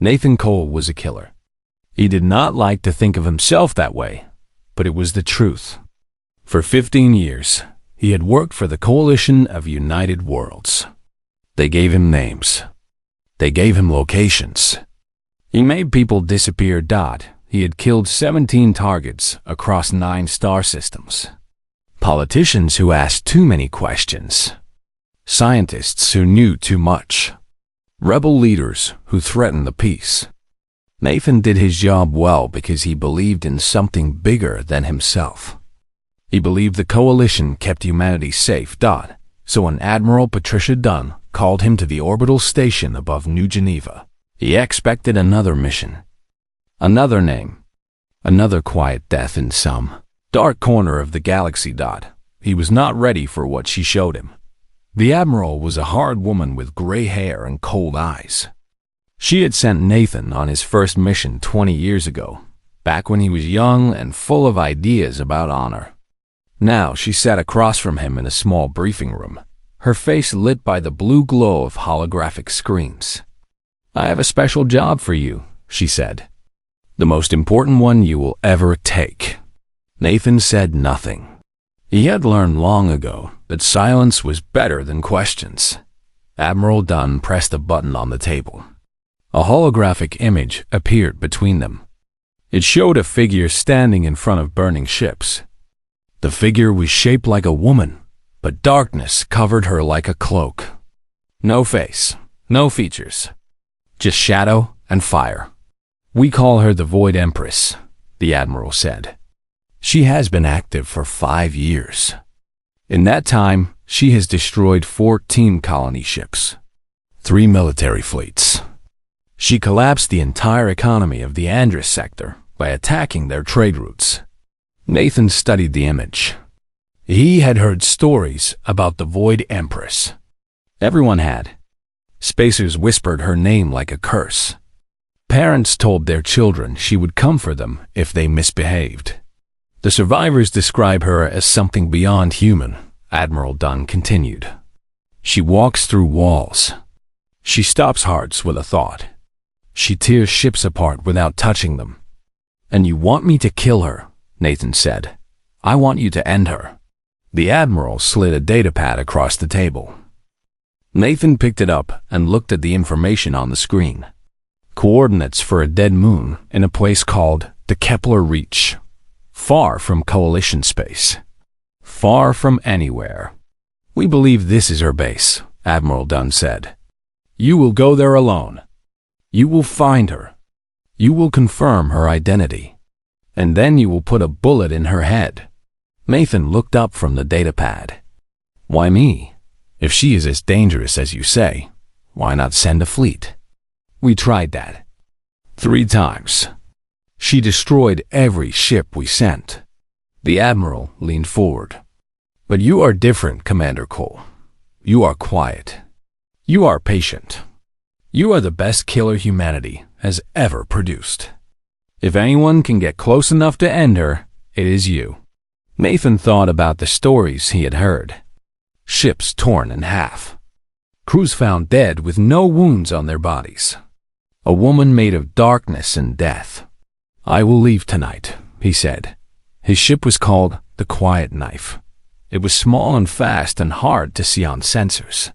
Nathan Cole was a killer. He did not like to think of himself that way, but it was the truth. For 15 years, he had worked for the Coalition of United Worlds. They gave him names. They gave him locations. He made people disappear. He had killed 17 targets across 9 star systems. Politicians who asked too many questions. Scientists who knew too much. Rebel leaders who threatened the peace. Nathan did his job well because he believed in something bigger than himself. He believed the Coalition kept humanity safe. So when Admiral Patricia Dunn called him to the orbital station above New Geneva, he expected another mission. Another name. Another quiet death in some dark corner of the galaxy. He was not ready for what she showed him. The Admiral was a hard woman with gray hair and cold eyes. She had sent Nathan on his first mission 20 years ago, back when he was young and full of ideas about honor. Now she sat across from him in a small briefing room, her face lit by the blue glow of holographic screens. "I have a special job for you," she said. "The most important one you will ever take." Nathan said nothing. He had learned long ago that silence was better than questions. Admiral Dunn pressed a button on the table. A holographic image appeared between them. It showed a figure standing in front of burning ships. The figure was shaped like a woman, but darkness covered her like a cloak. No face, no features, just shadow and fire. "We call her the Void Empress," the Admiral said. "She has been active for 5 years. In that time, she has destroyed 14 colony ships, 3 military fleets. She collapsed the entire economy of the Andrus sector by attacking their trade routes." Nathan studied the image. He had heard stories about the Void Empress. Everyone had. Spacers whispered her name like a curse. Parents told their children she would come for them if they misbehaved. The survivors describe her as something beyond human, Admiral Dunn continued. "She walks through walls. She stops hearts with a thought. She tears ships apart without touching them." "And you want me to kill her," Nathan said. "I want you to end her." The Admiral slid a datapad across the table. Nathan picked it up and looked at the information on the screen. Coordinates for a dead moon in a place called the Kepler Reach. Far from Coalition space. Far from anywhere. "We believe this is her base," Admiral Dunn said. "You will go there alone. You will find her. You will confirm her identity. And then you will put a bullet in her head." Nathan looked up from the datapad. "Why me? If she is as dangerous as you say, why not send a fleet?" "We tried that. 3 times. She destroyed every ship we sent." The Admiral leaned forward. "But you are different, Commander Cole. You are quiet. You are patient. You are the best killer humanity has ever produced. If anyone can get close enough to end her, it is you." Nathan thought about the stories he had heard. Ships torn in half. Crews found dead with no wounds on their bodies. A woman made of darkness and death. "I will leave tonight," he said. His ship was called the Quiet Knife. It was small and fast and hard to see on sensors.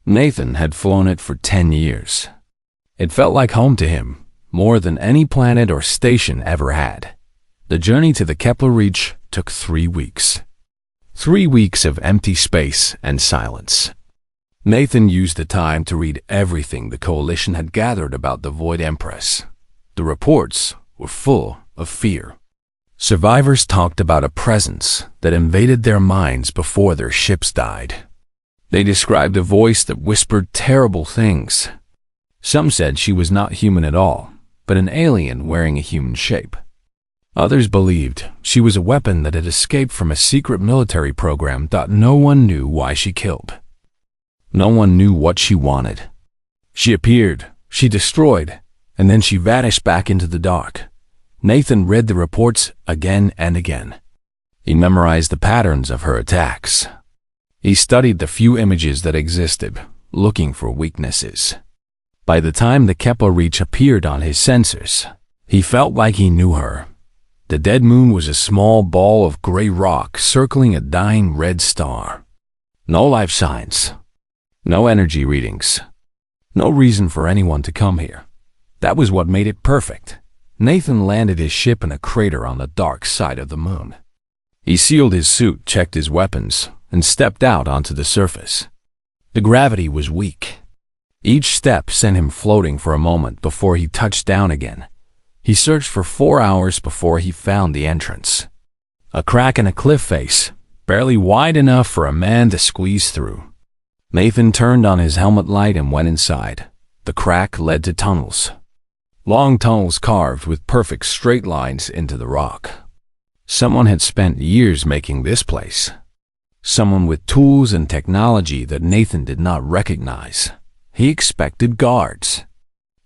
Nathan had flown it for 10 years. It felt like home to him, more than any planet or station ever had. The journey to the Kepler Reach took 3 weeks. 3 weeks of empty space and silence. Nathan used the time to read everything the Coalition had gathered about the Void Empress. The reports were full of fear. Survivors talked about a presence that invaded their minds before their ships died. They described a voice that whispered terrible things. Some said she was not human at all, but an alien wearing a human shape. Others believed she was a weapon that had escaped from a secret military program that no one knew why she killed. No one knew what she wanted. She appeared, she destroyed, and then she vanished back into the dark. Nathan read the reports again and again. He memorized the patterns of her attacks. He studied the few images that existed, looking for weaknesses. By the time the Kepler reach appeared on his sensors, he felt like he knew her. The dead moon was a small ball of gray rock circling a dying red star. No life signs. No energy readings. No reason for anyone to come here. That was what made it perfect. Nathan landed his ship in a crater on the dark side of the moon. He sealed his suit, checked his weapons, and stepped out onto the surface. The gravity was weak. Each step sent him floating for a moment before he touched down again. He searched for 4 hours before he found the entrance. A crack in a cliff face, barely wide enough for a man to squeeze through. Nathan turned on his helmet light and went inside. The crack led to tunnels. Long tunnels carved with perfect straight lines into the rock. Someone had spent years making this place. Someone with tools and technology that Nathan did not recognize. He expected guards.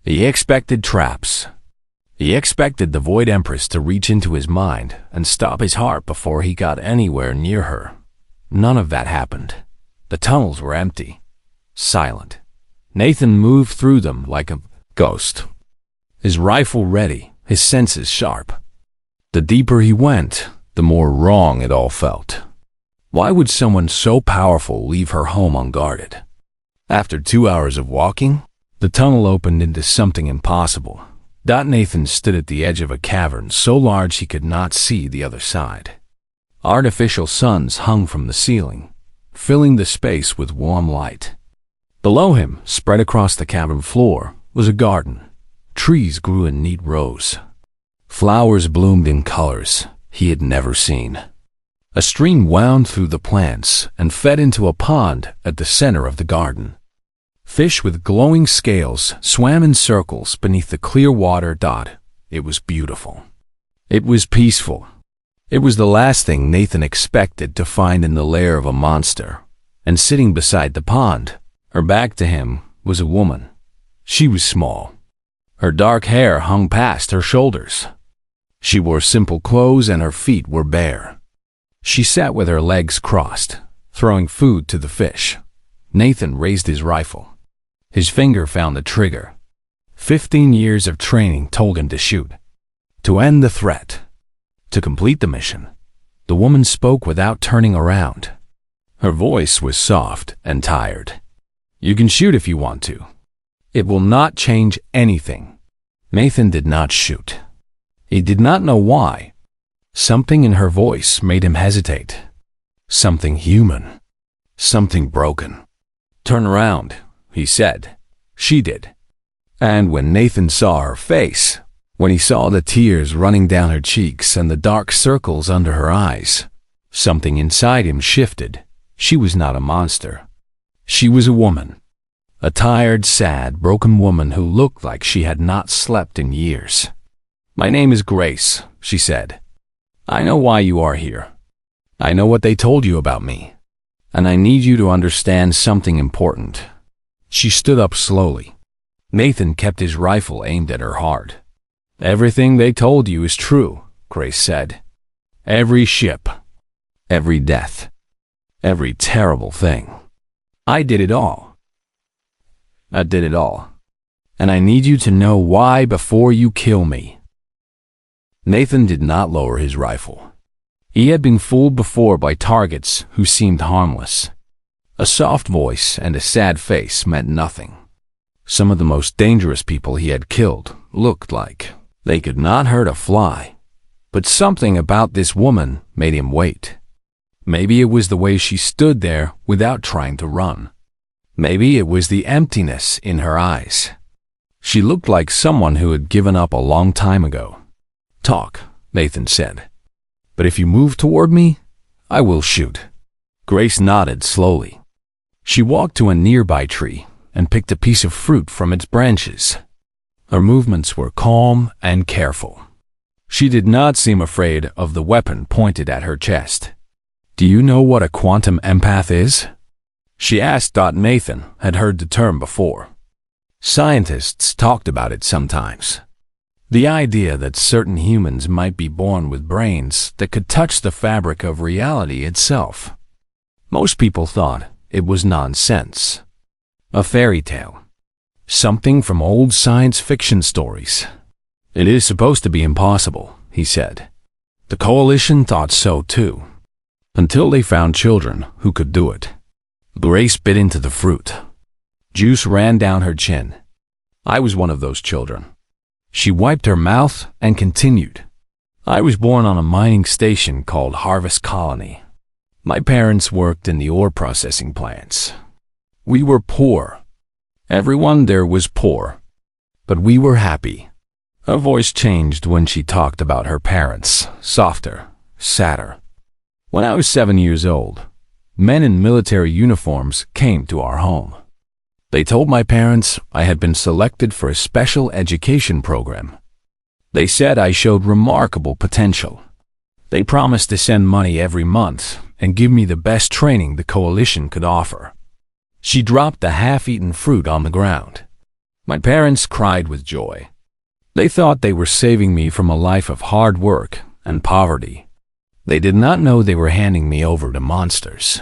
He expected traps. He expected the Void Empress to reach into his mind and stop his heart before he got anywhere near her. None of that happened. The tunnels were empty, silent. Nathan moved through them like a ghost. His rifle ready, his senses sharp. The deeper he went, the more wrong it all felt. Why would someone so powerful leave her home unguarded? After 2 hours of walking, the tunnel opened into something impossible. Nathan stood at the edge of a cavern so large he could not see the other side. Artificial suns hung from the ceiling, filling the space with warm light. Below him, spread across the cavern floor, was a garden. Trees grew in neat rows. Flowers bloomed in colors he had never seen. A stream wound through the plants and fed into a pond at the center of the garden. Fish with glowing scales swam in circles beneath the clear water. It was beautiful. It was peaceful. It was the last thing Nathan expected to find in the lair of a monster. And sitting beside the pond, her back to him, was a woman. She was small. Her dark hair hung past her shoulders. She wore simple clothes and her feet were bare. She sat with her legs crossed, throwing food to the fish. Nathan raised his rifle. His finger found the trigger. 15 years of training told him to shoot. To end the threat. To complete the mission. The woman spoke without turning around. Her voice was soft and tired. You can shoot if you want to. It will not change anything. Nathan did not shoot. He did not know why. Something in her voice made him hesitate. Something human. Something broken. Turn around, he said. She did. And when Nathan saw her face, when he saw the tears running down her cheeks and the dark circles under her eyes, something inside him shifted. She was not a monster. She was a woman. A tired, sad, broken woman who looked like she had not slept in years. My name is Grace, she said. I know why you are here. I know what they told you about me. And I need you to understand something important. She stood up slowly. Nathan kept his rifle aimed at her heart. Everything they told you is true, Grace said. Every ship. Every death. Every terrible thing. I did it all. I did it all. And I need you to know why before you kill me. Nathan did not lower his rifle. He had been fooled before by targets who seemed harmless. A soft voice and a sad face meant nothing. Some of the most dangerous people he had killed looked like they could not hurt a fly. But something about this woman made him wait. Maybe it was the way she stood there without trying to run. Maybe it was the emptiness in her eyes. She looked like someone who had given up a long time ago. Talk, Nathan said. But if you move toward me, I will shoot. Grace nodded slowly. She walked to a nearby tree and picked a piece of fruit from its branches. Her movements were calm and careful. She did not seem afraid of the weapon pointed at her chest. Do you know what a quantum empath is? She asked. Nathan had heard the term before. Scientists talked about it sometimes. The idea that certain humans might be born with brains that could touch the fabric of reality itself. Most people thought it was nonsense. A fairy tale. Something from old science fiction stories. It is supposed to be impossible, he said. The coalition thought so too, until they found children who could do it. Grace bit into the fruit. Juice ran down her chin. I was one of those children. She wiped her mouth and continued. I was born on a mining station called Harvest Colony. My parents worked in the ore processing plants. We were poor. Everyone there was poor. But we were happy. Her voice changed when she talked about her parents, softer, sadder. When I was 7 years old, men in military uniforms came to our home. They told my parents I had been selected for a special education program. They said I showed remarkable potential. They promised to send money every month and give me the best training the coalition could offer. She dropped the half-eaten fruit on the ground. My parents cried with joy. They thought they were saving me from a life of hard work and poverty. They did not know they were handing me over to monsters.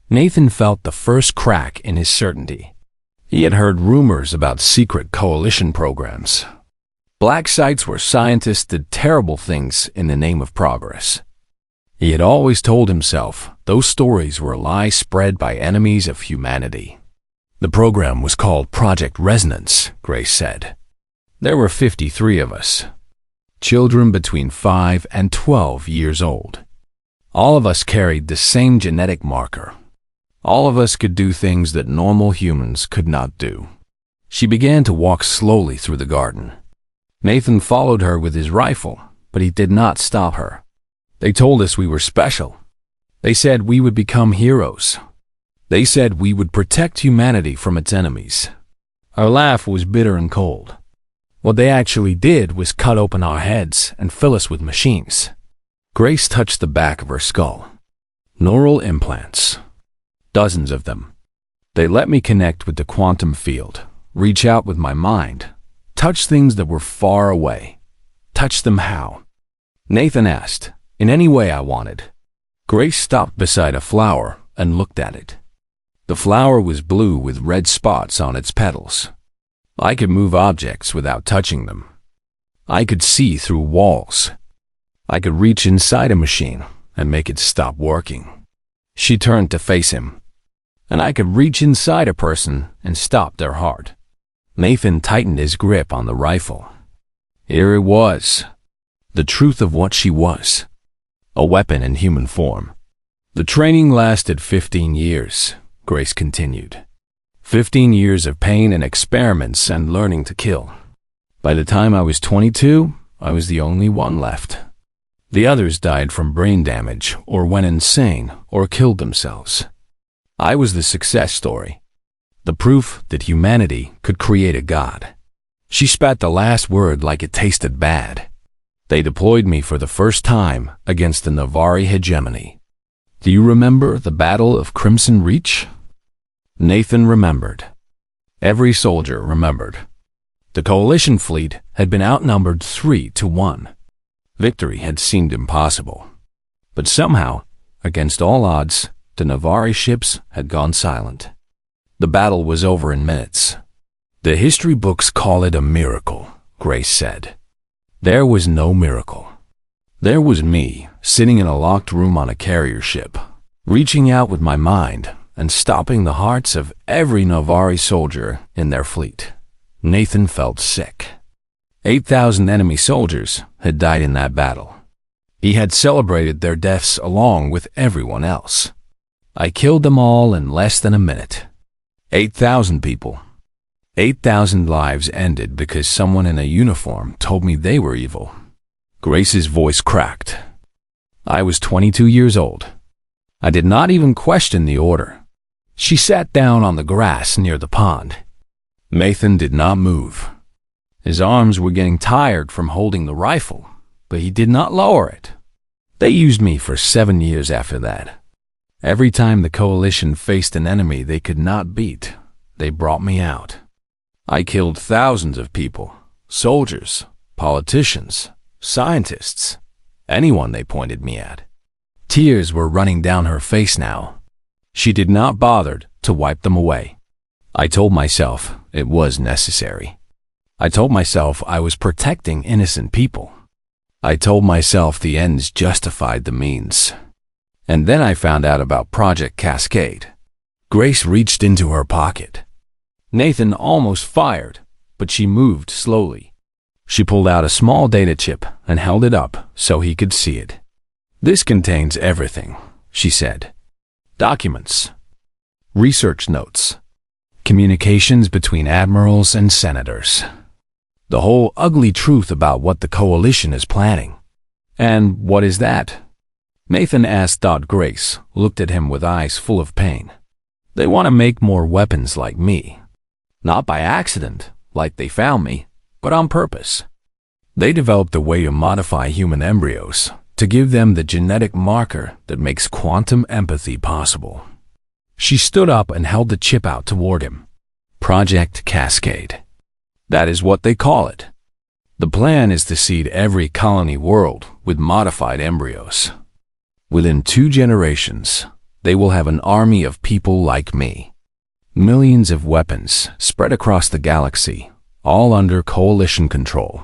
Nathan felt the first crack in his certainty. He had heard rumors about secret coalition programs. Black sites where scientists did terrible things in the name of progress. He had always told himself those stories were lies spread by enemies of humanity. The program was called Project Resonance, Grace said. There were 53 of us, children between 5 and 12 years old. All of us carried the same genetic marker. All of us could do things that normal humans could not do. She began to walk slowly through the garden. Nathan followed her with his rifle, but he did not stop her. They told us we were special. They said we would become heroes. They said we would protect humanity from its enemies. Our laugh was bitter and cold. What they actually did was cut open our heads and fill us with machines. Grace touched the back of her skull. Neural implants. Dozens of them. They let me connect with the quantum field, reach out with my mind, touch things that were far away. Touch them how? Nathan asked. In any way I wanted. Grace stopped beside a flower and looked at it. The flower was blue with red spots on its petals. I could move objects without touching them. I could see through walls. I could reach inside a machine and make it stop working. She turned to face him. And I could reach inside a person and stop their heart. Nathan tightened his grip on the rifle. Here it was. The truth of what she was. A weapon in human form. The training lasted 15 years, Grace continued. 15 years of pain and experiments and learning to kill. By the time I was 22, I was the only one left. The others died from brain damage or went insane or killed themselves. I was the success story. The proof that humanity could create a god. She spat the last word like it tasted bad. They deployed me for the first time against the Navari hegemony. Do you remember the Battle of Crimson Reach? Nathan remembered. Every soldier remembered. The coalition fleet had been outnumbered 3-1. Victory had seemed impossible. But somehow, against all odds, the Navari ships had gone silent. The battle was over in minutes. The history books call it a miracle, Grace said. There was no miracle. There was me, sitting in a locked room on a carrier ship, reaching out with my mind and stopping the hearts of every Navari soldier in their fleet. Nathan felt sick. 8,000 enemy soldiers had died in that battle. He had celebrated their deaths along with everyone else. I killed them all in less than a minute. 8,000 people. 8,000 lives ended because someone in a uniform told me they were evil. Grace's voice cracked. I was 22 years old. I did not even question the order. She sat down on the grass near the pond. Nathan did not move. His arms were getting tired from holding the rifle, but he did not lower it. They used me for 7 years after that. Every time the coalition faced an enemy they could not beat, they brought me out. I killed thousands of people, soldiers, politicians, scientists, anyone they pointed me at. Tears were running down her face now. She did not bother to wipe them away. I told myself it was necessary. I told myself I was protecting innocent people. I told myself the ends justified the means. And then I found out about Project Cascade. Grace reached into her pocket. Nathan almost fired, but she moved slowly. She pulled out a small data chip and held it up so he could see it. "This contains everything," she said. "Documents, research notes, communications between admirals and senators, the whole ugly truth about what the coalition is planning." "And what is that?" Nathan asked. Grace looked at him with eyes full of pain. "They want to make more weapons like me. Not by accident, like they found me, but on purpose. They developed a way to modify human embryos to give them the genetic marker that makes quantum empathy possible." She stood up and held the chip out toward him. "Project Cascade. That is what they call it. The plan is to seed every colony world with modified embryos. Within 2 generations, they will have an army of people like me. Millions of weapons spread across the galaxy, all under coalition control."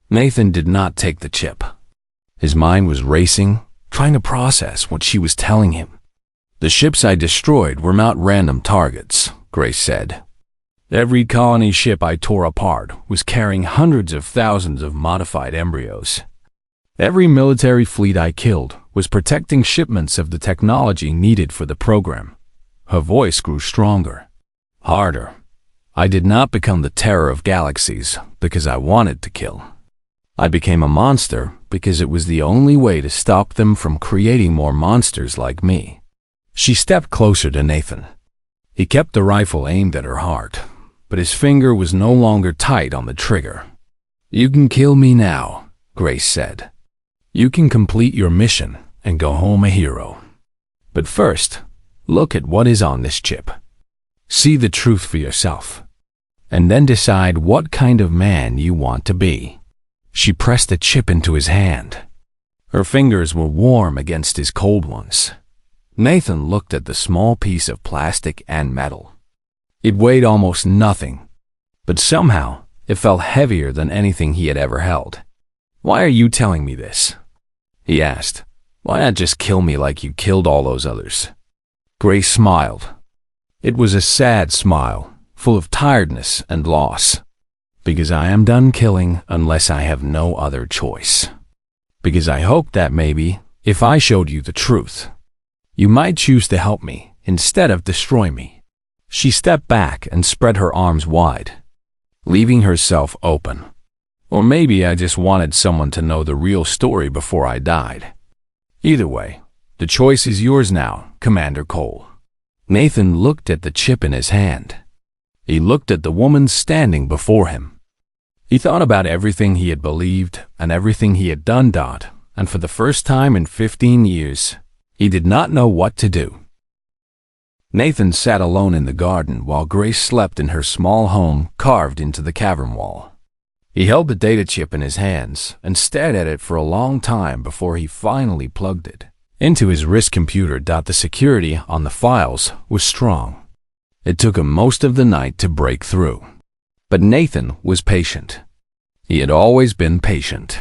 Nathan did not take the chip. His mind was racing, trying to process what she was telling him. "The ships I destroyed were not random targets," Grace said. "Every colony ship I tore apart was carrying hundreds of thousands of modified embryos. Every military fleet I killed was protecting shipments of the technology needed for the program." Her voice grew stronger, harder. "I did not become the terror of galaxies because I wanted to kill. I became a monster because it was the only way to stop them from creating more monsters like me." She stepped closer to Nathan. He kept the rifle aimed at her heart, but his finger was no longer tight on the trigger. "You can kill me now," Grace said. "You can complete your mission and go home a hero. But first, look at what is on this chip. See the truth for yourself, and then decide what kind of man you want to be." She pressed the chip into his hand. Her fingers were warm against his cold ones. Nathan looked at the small piece of plastic and metal. It weighed almost nothing, but somehow it felt heavier than anything he had ever held. "Why are you telling me this?" he asked. "Why not just kill me like you killed all those others?" Grace smiled. It was a sad smile, full of tiredness and loss. "Because I am done killing unless I have no other choice. Because I hoped that maybe, if I showed you the truth, you might choose to help me instead of destroy me." She stepped back and spread her arms wide, leaving herself open. "Or maybe I just wanted someone to know the real story before I died. Either way, the choice is yours now, Commander Cole." Nathan looked at the chip in his hand. He looked at the woman standing before him. He thought about everything he had believed and everything he had done. And for the first time in 15 years, he did not know what to do. Nathan sat alone in the garden while Grace slept in her small home carved into the cavern wall. He held the data chip in his hands and stared at it for a long time before he finally plugged it into his wrist computer. The security on the files was strong. It took him most of the night to break through. But Nathan was patient. He had always been patient.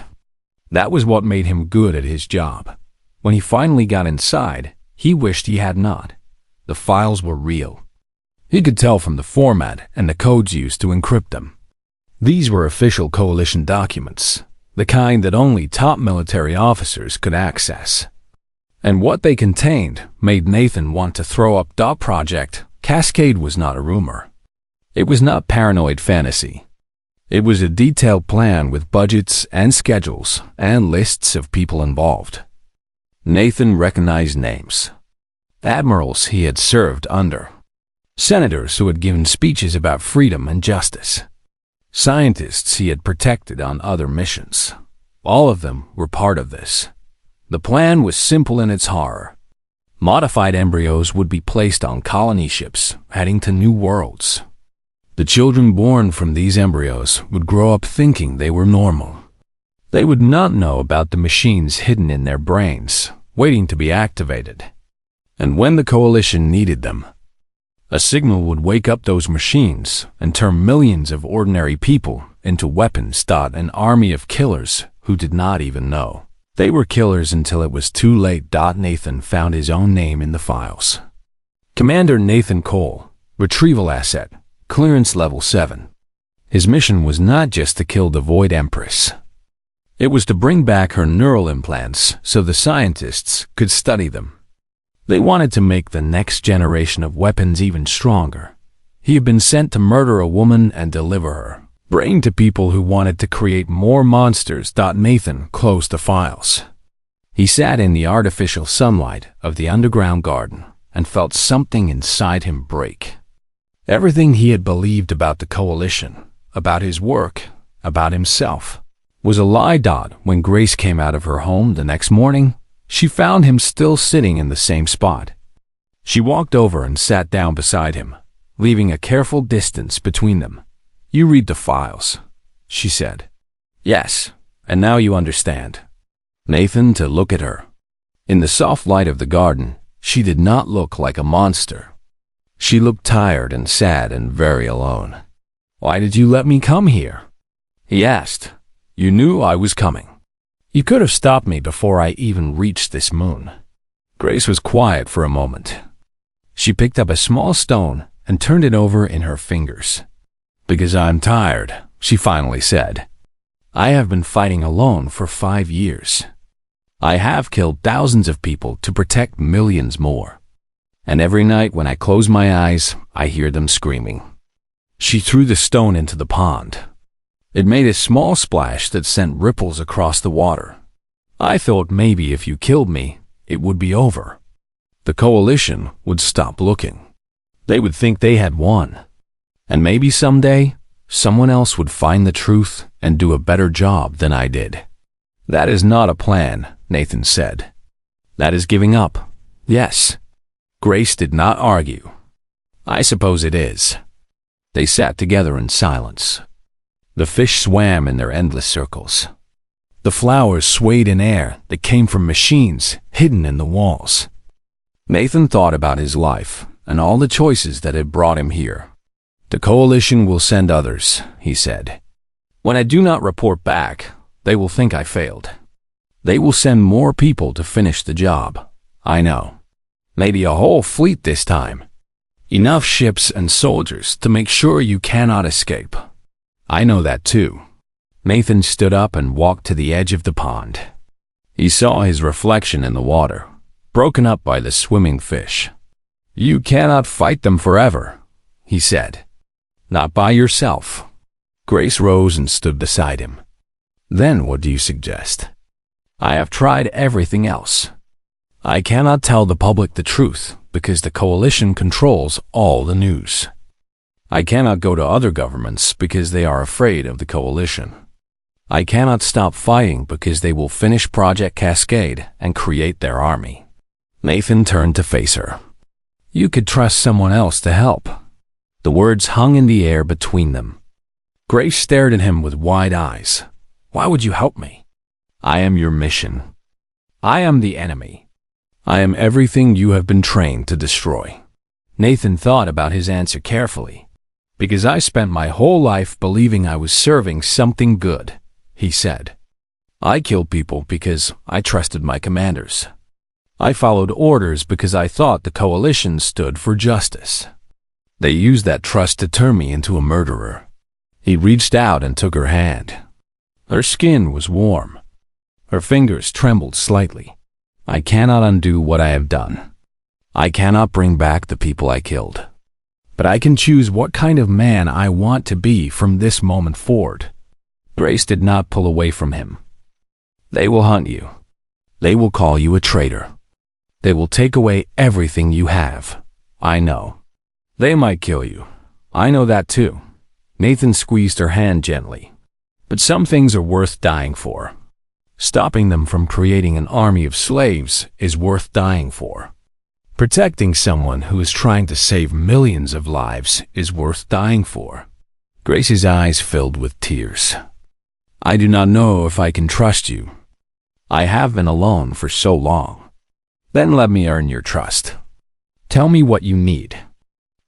That was what made him good at his job. When he finally got inside, he wished he had not. The files were real. He could tell from the format and the codes used to encrypt them. These were official coalition documents, the kind that only top military officers could access. And what they contained made Nathan want to throw up. Project Cascade was not a rumor. It was not paranoid fantasy. It was a detailed plan with budgets and schedules and lists of people involved. Nathan recognized names. Admirals he had served under. Senators who had given speeches about freedom and justice. Scientists he had protected on other missions. All of them were part of this. The plan was simple in its horror. Modified embryos would be placed on colony ships heading to new worlds. The children born from these embryos would grow up thinking they were normal. They would not know about the machines hidden in their brains, waiting to be activated. And when the coalition needed them, A signal would wake up those machines and turn millions of ordinary people into weapons. An army of killers who did not even know they were killers until it was too late. Nathan found his own name in the files. Commander Nathan Cole, Retrieval Asset, Clearance Level 7. His mission was not just to kill the Void Empress. It was to bring back her neural implants so the scientists could study them. They wanted to make the next generation of weapons even stronger. He had been sent to murder a woman and deliver her brain to people who wanted to create more monsters. Nathan closed the files. He sat in the artificial sunlight of the underground garden and felt something inside him break. Everything he had believed about the Coalition, about his work, about himself, was a lie. When Grace came out of her home the next morning, she found him still sitting in the same spot. She walked over and sat down beside him, leaving a careful distance between them. "You read the files," she said. "Yes, and now you understand." Nathan to look at her. In the soft light of the garden, she did not look like a monster. She looked tired and sad and very alone. "Why did you let me come here?" he asked. "You knew I was coming. You could have stopped me before I even reached this moon." Grace was quiet for a moment. She picked up a small stone and turned it over in her fingers. "Because I'm tired," she finally said. "I have been fighting alone for 5 years. I have killed thousands of people to protect millions more. And every night when I close my eyes, I hear them screaming." She threw the stone into the pond. It made a small splash that sent ripples across the water. "I thought maybe if you killed me, it would be over. The Coalition would stop looking. They would think they had won. And maybe someday, someone else would find the truth and do a better job than I did." "That is not a plan," Nathan said. "That is giving up." "Yes." Grace did not argue. "I suppose it is." They sat together in silence. The fish swam in their endless circles. The flowers swayed in air that came from machines hidden in the walls. Nathan thought about his life and all the choices that had brought him here. "The Coalition will send others," he said. "When I do not report back, they will think I failed. They will send more people to finish the job. I know. Maybe a whole fleet this time. Enough ships and soldiers to make sure you cannot escape. I know that too." Nathan stood up and walked to the edge of the pond. He saw his reflection in the water, broken up by the swimming fish. "You cannot fight them forever," he said. "Not by yourself." Grace rose and stood beside him. "Then what do you suggest?" "I have tried everything else. I cannot tell the public the truth because the Coalition controls all the news. I cannot go to other governments because they are afraid of the Coalition. I cannot stop fighting because they will finish Project Cascade and create their army." Nathan turned to face her. "You could trust someone else to help." The words hung in the air between them. Grace stared at him with wide eyes. "Why would you help me?" "I am your mission. I am the enemy. I am everything you have been trained to destroy." Nathan thought about his answer carefully. "Because I spent my whole life believing I was serving something good," he said. "I killed people because I trusted my commanders. I followed orders because I thought the Coalition stood for justice. They used that trust to turn me into a murderer." He reached out and took her hand. Her skin was warm. Her fingers trembled slightly. "I cannot undo what I have done. I cannot bring back the people I killed. But I can choose what kind of man I want to be from this moment forward." Grace did not pull away from him. "They will hunt you. They will call you a traitor. They will take away everything you have. I know. They might kill you. I know that too." Nathan squeezed her hand gently. "But some things are worth dying for. Stopping them from creating an army of slaves is worth dying for. Protecting someone who is trying to save millions of lives is worth dying for." Grace's eyes filled with tears. "I do not know if I can trust you. I have been alone for so long. Then let me earn your trust. Tell me what you need."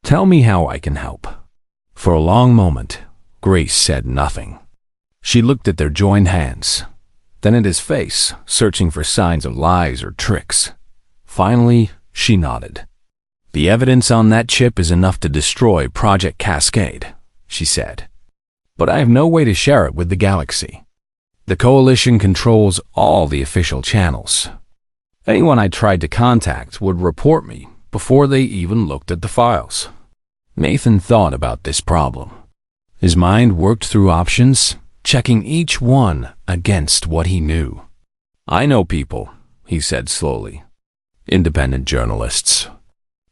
Tell me how I can help." For a long moment, Grace said nothing. She looked at their joined hands, then at his face, searching for signs of lies or tricks. Finally, she nodded. "The evidence on that chip is enough to destroy Project Cascade," she said. "But I have no way to share it with the galaxy. The Coalition controls all the official channels. Anyone I tried to contact would report me before they even looked at the files." Nathan thought about this problem. His mind worked through options, checking each one against what he knew. "I know people," he said slowly. "Independent journalists,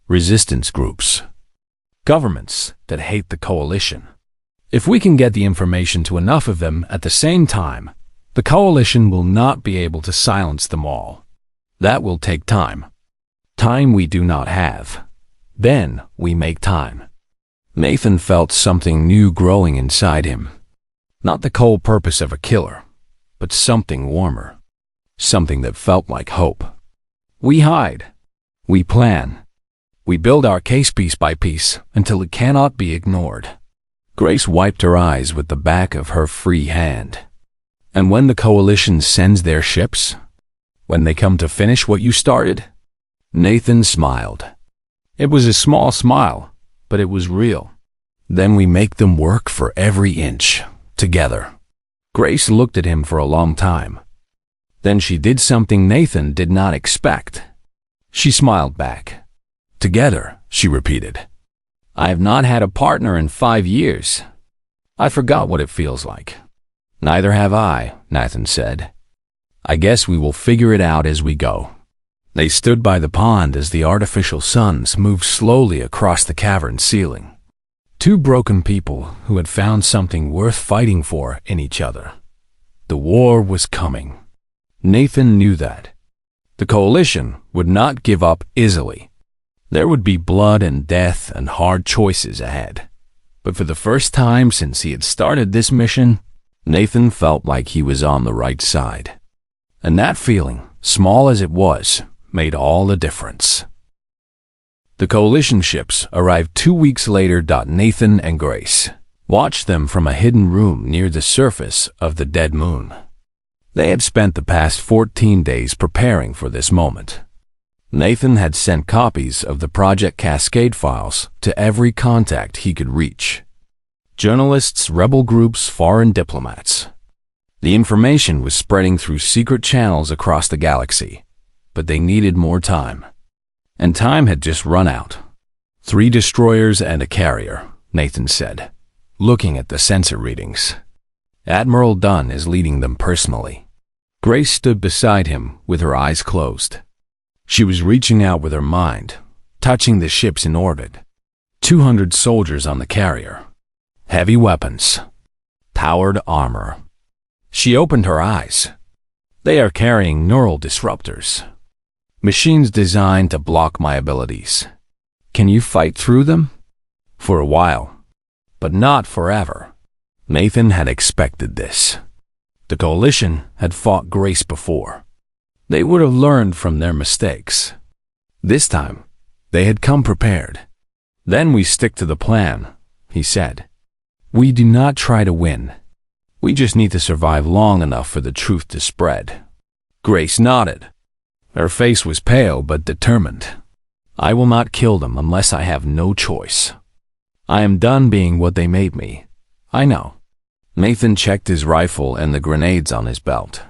resistance groups, governments that hate the Coalition. If we can get the information to enough of them at the same time, the Coalition will not be able to silence them all. That will take time. Time we do not have. Then we make time." Nathan felt something new growing inside him. Not the cold purpose of a killer, but something warmer. Something that felt like hope. "We hide. We plan. We build our case piece by piece until it cannot be ignored." Grace wiped her eyes with the back of her free hand. "And when the Coalition sends their ships? When they come to finish what you started?" Nathan smiled. It was a small smile, but it was real. "Then we make them work for every inch, together." Grace looked at him for a long time. Then she did something Nathan did not expect. She smiled back. "Together," she repeated. "I have not had a partner in 5 years. I forgot what it feels like." "Neither have I," Nathan said. "I guess we will figure it out as we go." They stood by the pond as the artificial suns moved slowly across the cavern ceiling. Two broken people who had found something worth fighting for in each other. The war was coming. Nathan knew that. The Coalition would not give up easily. There would be blood and death and hard choices ahead. But for the first time since he had started this mission, Nathan felt like he was on the right side. And that feeling, small as it was, made all the difference. The Coalition ships arrived 2 weeks later. Nathan and Grace watched them from a hidden room near the surface of the dead moon. They had spent the past 14 days preparing for this moment. Nathan had sent copies of the Project Cascade files to every contact he could reach. Journalists, rebel groups, foreign diplomats. The information was spreading through secret channels across the galaxy. But they needed more time. And time had just run out. 3 destroyers and a carrier, Nathan said, looking at the sensor readings. Admiral Dunn is leading them personally. Grace stood beside him with her eyes closed. She was reaching out with her mind, touching the ships in orbit. 200 soldiers on the carrier. Heavy weapons. Powered armor. She opened her eyes. They are carrying neural disruptors. Machines designed to block my abilities. Can you fight through them? For a while, but not forever. Nathan had expected this. The Coalition had fought Grace before. They would have learned from their mistakes. This time, they had come prepared. Then we stick to the plan, he said. We do not try to win. We just need to survive long enough for the truth to spread. Grace nodded. Her face was pale but determined. I will not kill them unless I have no choice. I am done being what they made me. I know. Nathan checked his rifle and the grenades on his belt.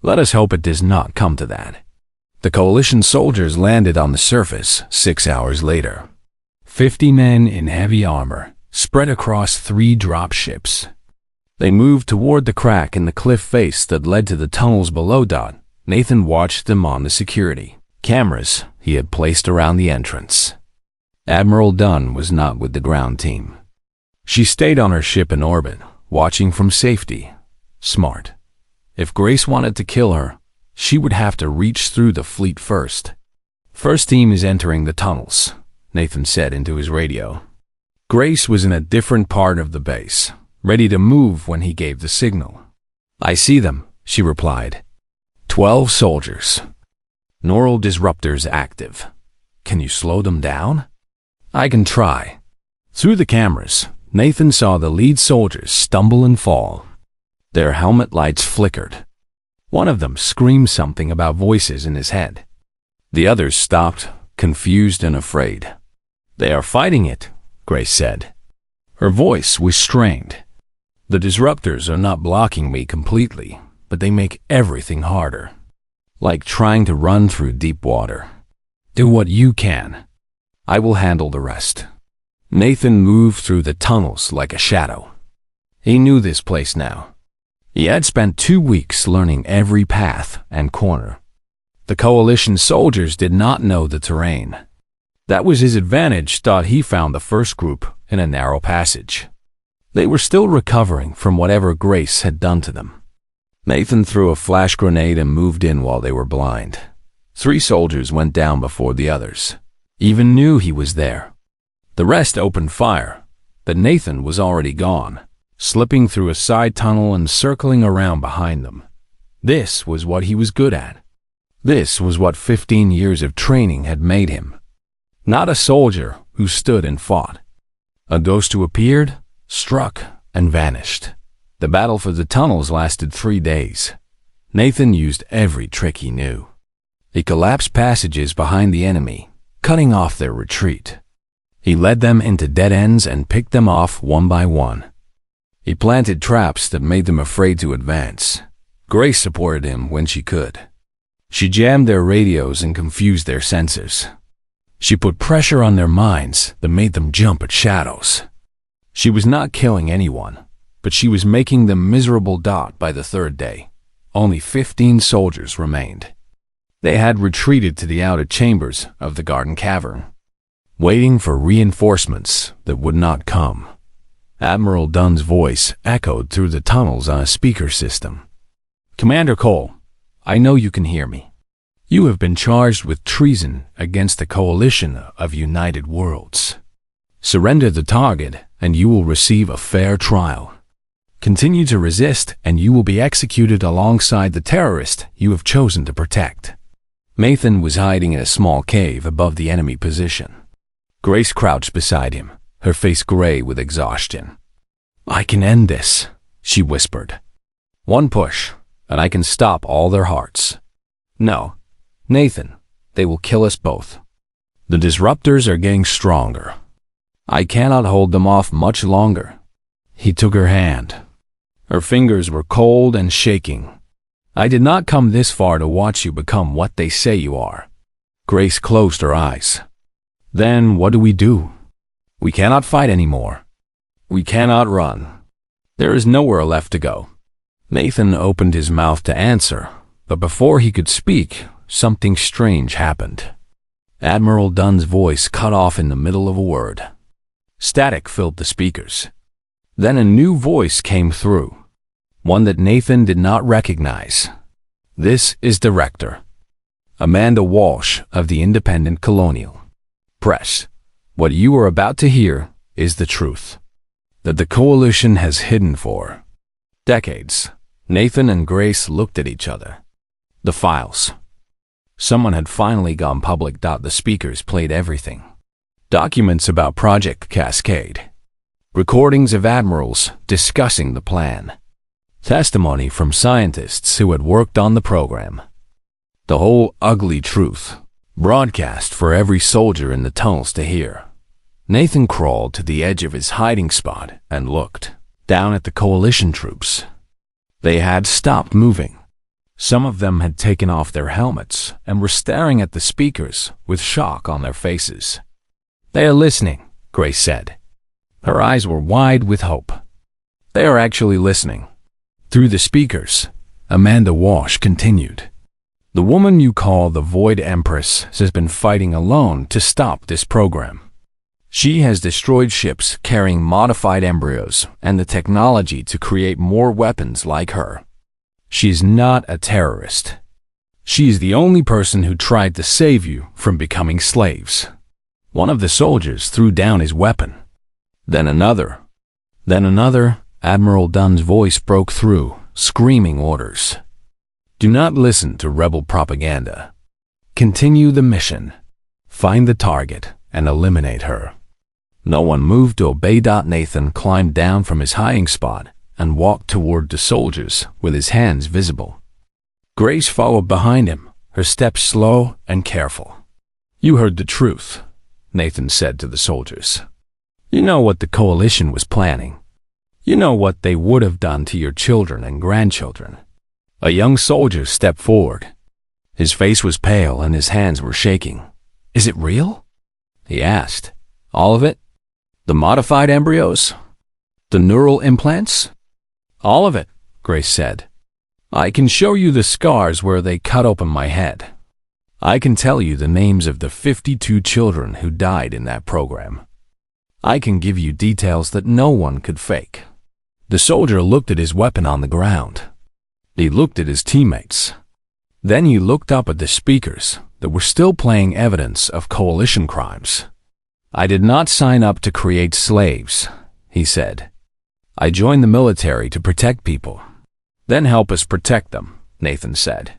Let us hope it does not come to that. The Coalition soldiers landed on the surface 6 hours later. 50 men in heavy armor spread across 3 drop ships. They moved toward the crack in the cliff face that led to the tunnels below. Nathan watched them on the security cameras he had placed around the entrance. Admiral Dunn was not with the ground team. She stayed on her ship in orbit, watching from safety. Smart. If Grace wanted to kill her, she would have to reach through the fleet first. First team is entering the tunnels, Nathan said into his radio. Grace was in a different part of the base, ready to move when he gave the signal. I see them, she replied. 12 soldiers. Neural disruptors active. Can you slow them down? I can try. Through the cameras, Nathan saw the lead soldiers stumble and fall. Their helmet lights flickered. One of them screamed something about voices in his head. The others stopped, confused and afraid. They are fighting it, Grace said. Her voice was strained. The disruptors are not blocking me completely, but they make everything harder. Like trying to run through deep water. Do what you can. I will handle the rest. Nathan moved through the tunnels like a shadow. He knew this place now. He had spent 2 weeks learning every path and corner. The Coalition soldiers did not know the terrain. That was his advantage, thought he found the first group in a narrow passage. They were still recovering from whatever Grace had done to them. Nathan threw a flash grenade and moved in while they were blind. 3 soldiers went down before the others. Even knew he was there. The rest opened fire, but Nathan was already gone, slipping through a side tunnel and circling around behind them. This was what he was good at. This was what 15 years of training had made him. Not a soldier who stood and fought. A ghost who appeared, struck, and vanished. The battle for the tunnels lasted 3 days. Nathan used every trick he knew. He collapsed passages behind the enemy, cutting off their retreat. He led them into dead ends and picked them off one by one. He planted traps that made them afraid to advance. Grace supported him when she could. She jammed their radios and confused their sensors. She put pressure on their minds that made them jump at shadows. She was not killing anyone, but she was making them miserable. By the 3rd day, only 15 soldiers remained. They had retreated to the outer chambers of the garden cavern, waiting for reinforcements that would not come. Admiral Dunn's voice echoed through the tunnels on a speaker system. Commander Cole, I know you can hear me. You have been charged with treason against the Coalition of United Worlds. Surrender the target and you will receive a fair trial. Continue to resist and you will be executed alongside the terrorist you have chosen to protect. Nathan was hiding in a small cave above the enemy position. Grace crouched beside him, her face gray with exhaustion. I can end this, she whispered. One push, and I can stop all their hearts. No, Nathan, they will kill us both. The disruptors are getting stronger. I cannot hold them off much longer. He took her hand. Her fingers were cold and shaking. I did not come this far to watch you become what they say you are. Grace closed her eyes. Then what do? We cannot fight anymore. We cannot run. There is nowhere left to go. Nathan opened his mouth to answer, but before he could speak, something strange happened. Admiral Dunn's voice cut off in the middle of a word. Static filled the speakers. Then a new voice came through, one that Nathan did not recognize. This is Director Amanda Walsh of the Independent Colonial Press. What you are about to hear is the truth that the Coalition has hidden for decades. Nathan and Grace looked at each other. The files. Someone had finally gone public. The speakers played everything. Documents about Project Cascade. Recordings of admirals discussing the plan. Testimony from scientists who had worked on the program. The whole ugly truth, broadcast for every soldier in the tunnels to hear. Nathan crawled to the edge of his hiding spot and looked down at the Coalition troops. They had stopped moving. Some of them had taken off their helmets and were staring at the speakers with shock on their faces. They are listening, Grace said. Her eyes were wide with hope. They are actually listening. Through the speakers, Amanda Walsh continued. The woman you call the Void Empress has been fighting alone to stop this program. She has destroyed ships carrying modified embryos and the technology to create more weapons like her. She is not a terrorist. She is the only person who tried to save you from becoming slaves. One of the soldiers threw down his weapon. Then another. Admiral Dunn's voice broke through, screaming orders. Do not listen to rebel propaganda. Continue the mission. Find the target and eliminate her. No one moved to obey. Nathan climbed down from his hiding spot and walked toward the soldiers with his hands visible. Grace followed behind him, her steps slow and careful. "You heard the truth," Nathan said to the soldiers. "You know what the coalition was planning. You know what they would have done to your children and grandchildren." A young soldier stepped forward. His face was pale and his hands were shaking. "Is it real?" he asked. "All of it? The modified embryos? The neural implants?" "All of it," Grace said. "I can show you the scars where they cut open my head. I can tell you the names of the 52 children who died in that program. I can give you details that no one could fake." The soldier looked at his weapon on the ground. He looked at his teammates. Then he looked up at the speakers that were still playing evidence of coalition crimes. "I did not sign up to create slaves," he said. "I joined the military to protect people." "Then help us protect them," Nathan said.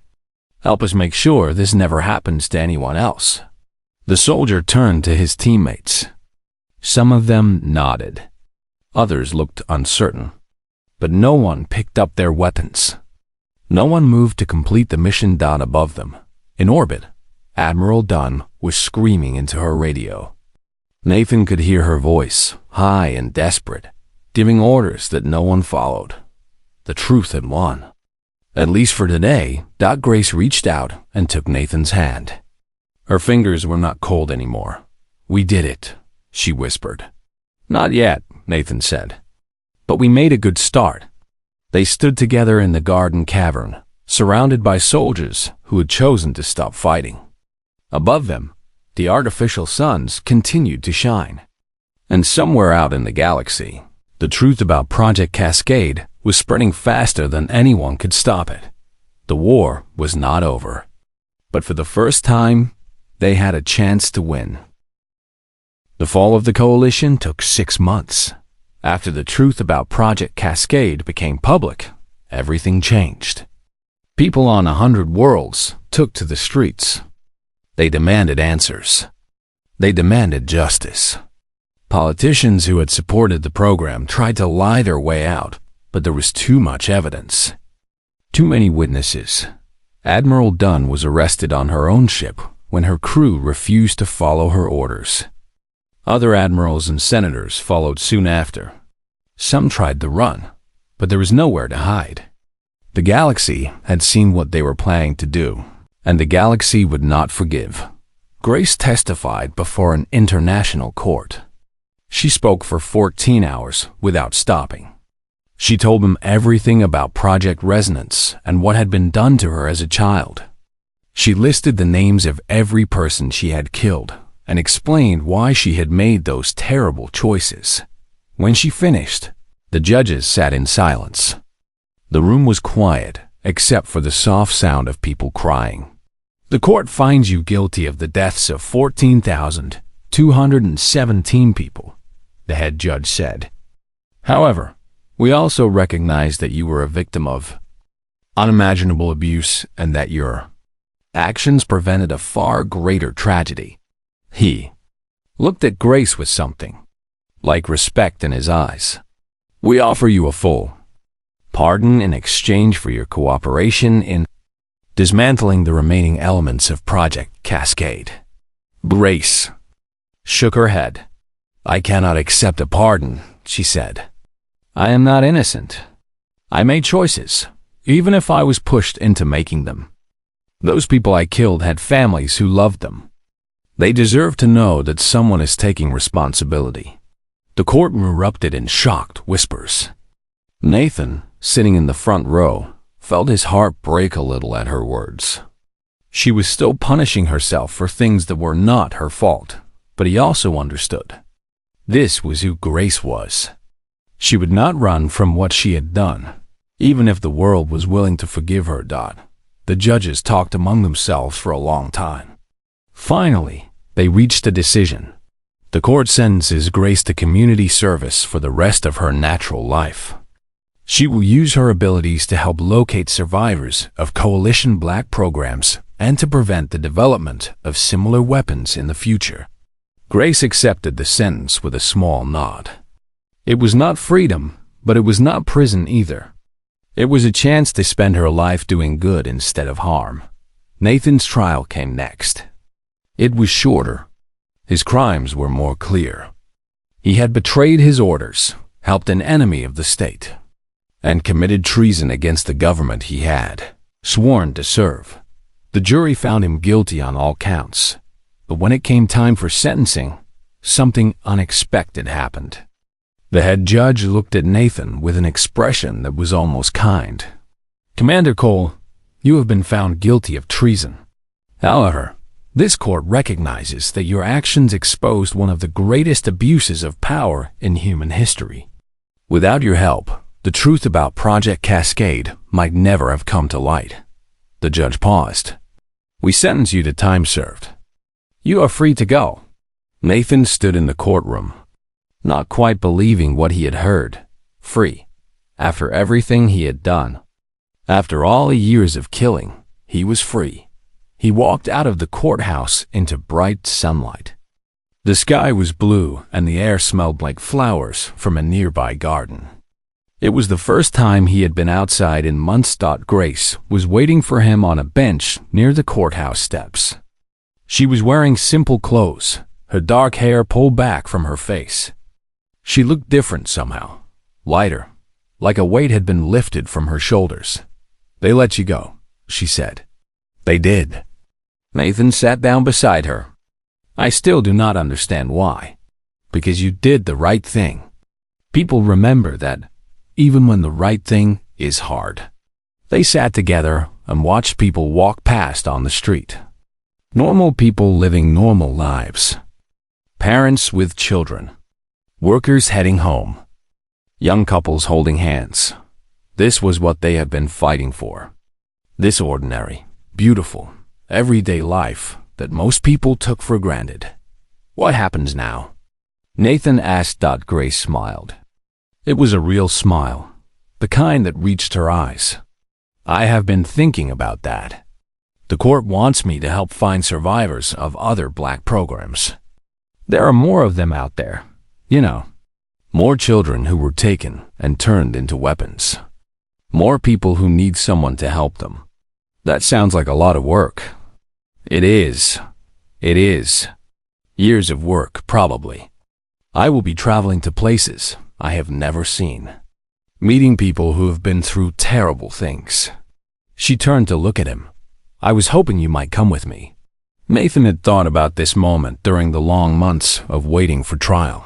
"Help us make sure this never happens to anyone else." The soldier turned to his teammates. Some of them nodded. Others looked uncertain. But no one picked up their weapons. No one moved to complete the mission. Above them, in orbit, Admiral Dunn was screaming into her radio. Nathan could hear her voice, high and desperate, giving orders that no one followed. The truth had won. At least for today. Grace reached out and took Nathan's hand. Her fingers were not cold anymore. "We did it," she whispered. "Not yet," Nathan said. "But we made a good start." They stood together in the garden cavern, surrounded by soldiers who had chosen to stop fighting. Above them, the artificial suns continued to shine. And somewhere out in the galaxy, the truth about Project Cascade was spreading faster than anyone could stop it. The war was not over. But for the first time, they had a chance to win. The fall of the coalition took 6 months. After the truth about Project Cascade became public, everything changed. People on 100 worlds took to the streets. They demanded answers. They demanded justice. Politicians who had supported the program tried to lie their way out, but there was too much evidence. Too many witnesses. Admiral Dunn was arrested on her own ship when her crew refused to follow her orders. Other admirals and senators followed soon after. Some tried to run, but there was nowhere to hide. The galaxy had seen what they were planning to do, and the galaxy would not forgive. Grace testified before an international court. She spoke for 14 hours without stopping. She told them everything about Project Resonance and what had been done to her as a child. She listed the names of every person she had killed and explained why she had made those terrible choices. When she finished, the judges sat in silence. The room was quiet, except for the soft sound of people crying. "The court finds you guilty of the deaths of 14,217 people," the head judge said. "However, we also recognize that you were a victim of unimaginable abuse and that your actions prevented a far greater tragedy." He looked at Grace with something like respect in his eyes. "We offer you a full pardon in exchange for your cooperation in dismantling the remaining elements of Project Cascade." Grace shook her head. "I cannot accept a pardon," she said. "I am not innocent. I made choices, even if I was pushed into making them. Those people I killed had families who loved them. They deserve to know that someone is taking responsibility." The court erupted in shocked whispers. Nathan, sitting in the front row, felt his heart break a little at her words. She was still punishing herself for things that were not her fault, but he also understood. This was who Grace was. She would not run from what she had done, even if the world was willing to forgive her. The judges talked among themselves for a long time. Finally, they reached a decision. The court sentences Grace to community service for the rest of her natural life. She will use her abilities to help locate survivors of coalition black programs and to prevent the development of similar weapons in the future. Grace accepted the sentence with a small nod. It was not freedom, but it was not prison either. It was a chance to spend her life doing good instead of harm. Nathan's trial came next. It was shorter. His crimes were more clear. He had betrayed his orders, helped an enemy of the state, and committed treason against the government he had sworn to serve. The jury found him guilty on all counts, but when it came time for sentencing, something unexpected happened. The head judge looked at Nathan with an expression that was almost kind. "Commander Cole, you have been found guilty of treason. However, this court recognizes that your actions exposed one of the greatest abuses of power in human history. Without your help, the truth about Project Cascade might never have come to light." The judge paused. "We sentence you to time served. You are free to go." Nathan stood in the courtroom, not quite believing what he had heard. Free. After everything he had done. After all the years of killing, he was free. He walked out of the courthouse into bright sunlight. The sky was blue and the air smelled like flowers from a nearby garden. It was the first time he had been outside in months. Grace was waiting for him on a bench near the courthouse steps. She was wearing simple clothes, her dark hair pulled back from her face. She looked different somehow, lighter, like a weight had been lifted from her shoulders. "They let you go," she said. "They did." Nathan sat down beside her. "I still do not understand why. Because you did the right thing. People remember that, even when the right thing is hard." They sat together and watched people walk past on the street. Normal people living normal lives. Parents with children. Workers heading home. Young couples holding hands. This was what they had been fighting for. This ordinary, beautiful, everyday life that most people took for granted. What happens now? Nathan asked. Grace smiled. It was a real smile, the kind that reached her eyes. "I have been thinking about that. The court wants me to help find survivors of other black programs. There are more of them out there, you know. More children who were taken and turned into weapons. More people who need someone to help them." That sounds like a lot of work. It is. It is. Years of work, probably. I will be traveling to places I have never seen. Meeting people who have been through terrible things. She turned to look at him. "I was hoping you might come with me." Nathan had thought about this moment during the long months of waiting for trial.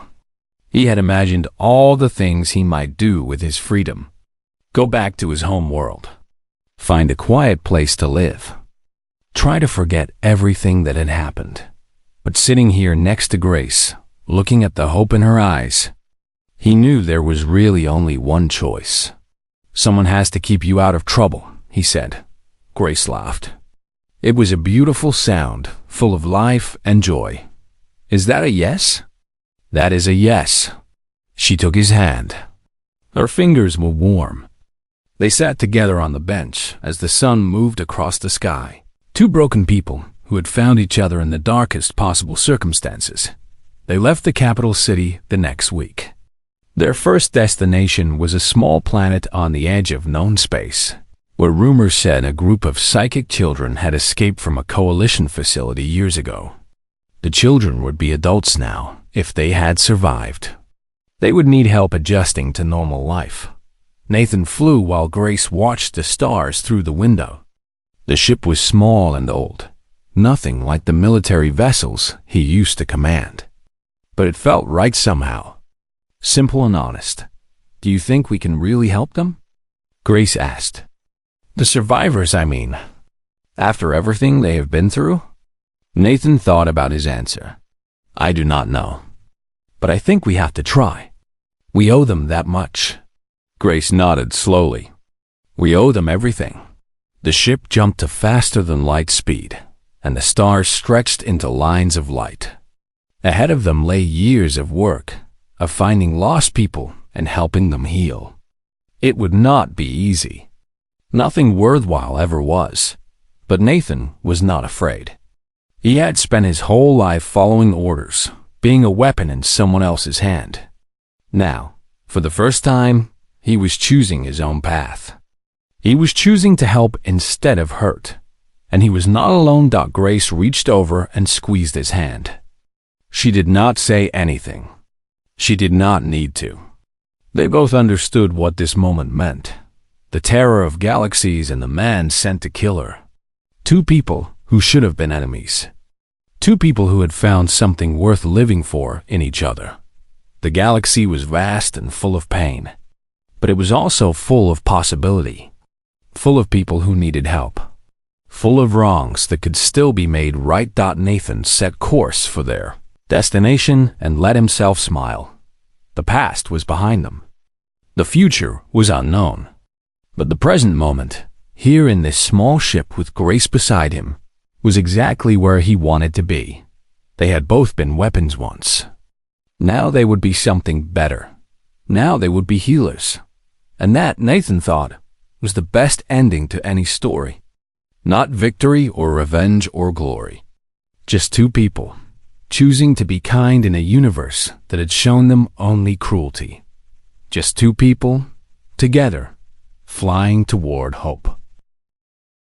He had imagined all the things he might do with his freedom. Go back to his home world. Find a quiet place to live. Try to forget everything that had happened. But sitting here next to Grace, looking at the hope in her eyes, he knew there was really only one choice. "Someone has to keep you out of trouble," he said. Grace laughed. It was a beautiful sound, full of life and joy. "Is that a yes?" "That is a yes." She took his hand. Her fingers were warm. They sat together on the bench as the sun moved across the sky. Two broken people who had found each other in the darkest possible circumstances. They left the capital city the next week. Their first destination was a small planet on the edge of known space, where rumors said a group of psychic children had escaped from a coalition facility years ago. The children would be adults now, if they had survived. They would need help adjusting to normal life. Nathan flew while Grace watched the stars through the window. The ship was small and old, nothing like the military vessels he used to command. But it felt right somehow. Simple and honest. "Do you think we can really help them?" Grace asked. "The survivors, I mean. After everything they have been through?" Nathan thought about his answer. "I do not know. But I think we have to try. We owe them that much." Grace nodded slowly. "We owe them everything." The ship jumped to faster than light speed, and the stars stretched into lines of light. Ahead of them lay years of work, of finding lost people and helping them heal. It would not be easy. Nothing worthwhile ever was, but Nathan was not afraid. He had spent his whole life following orders, being a weapon in someone else's hand. Now, for the first time, he was choosing his own path. He was choosing to help instead of hurt. And he was not alone. Grace reached over and squeezed his hand. She did not say anything. She did not need to. They both understood what this moment meant. The terror of Galaxies and the man sent to kill her. Two people who should have been enemies. Two people who had found something worth living for in each other. The galaxy was vast and full of pain, but it was also full of possibility. Full of people who needed help. Full of wrongs that could still be made right. Nathan set course for their destination and let himself smile. The past was behind them. The future was unknown. But the present moment, here in this small ship with Grace beside him, was exactly where he wanted to be. They had both been weapons once. Now they would be something better. Now they would be healers. And that, Nathan thought, was the best ending to any story. Not victory or revenge or glory. Just two people, choosing to be kind in a universe that had shown them only cruelty. Just two people, together, flying toward hope.